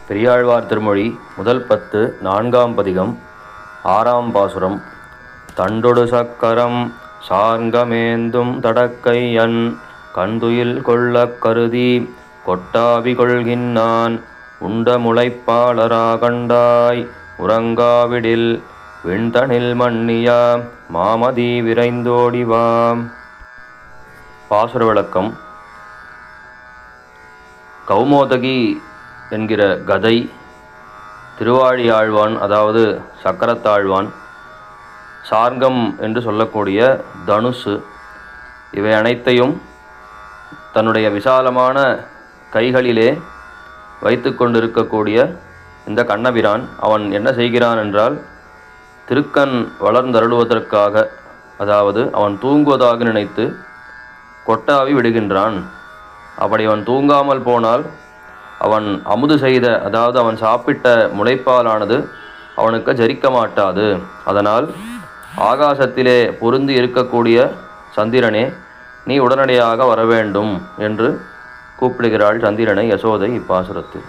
பெரியாழ்வார் திருமொழி முதல் 10 4ஆம் பதிகம் 6ஆம் பாசுரம். தண்டொடு சக்கரம் சார்ங்கமேந்தும் தடக்கையன் கந்துயில் கொள்ளக் கருதி கொட்டாவி கொள்கின்னான் உண்ட முளைப்பாளரா கண்டாய் உறங்காவிடில் விண்தனில் மன்னியா மாமதி விரைந்தோடிவாம். பாசுர விளக்கம். கௌமோதகி என்கிற கதை, திருவாழியாழ்வான் அதாவது சக்கரத்தாழ்வான், சார்கம் என்று சொல்லக்கூடிய தனுசு, இவை அனைத்தையும் தன்னுடைய விசாலமான கைகளிலே வைத்து கொண்டிருக்கக்கூடிய இந்த கண்ணபிரான் அவன் என்ன செய்கிறான் என்றால், திருக்கண் வளர்ந்தருளுவதற்காக, அதாவது அவன் தூங்குவதாக நினைத்து கொட்டாவி விடுகின்றான். அப்படி அவன் தூங்காமல் போனால் அவன் அமுது செய்த, அதாவது அவன் சாப்பிட்ட முளைப்பாலானது அவனுக்கு ஜரிக்க மாட்டாது. அதனால் ஆகாசத்திலே பொருந்தி இருக்கக்கூடிய சந்திரனே, நீ உடனடியாக வரவேண்டும் என்று கூப்பிடுகிறாள் சந்திரனை யசோதை இப்பாசுரத்தில்.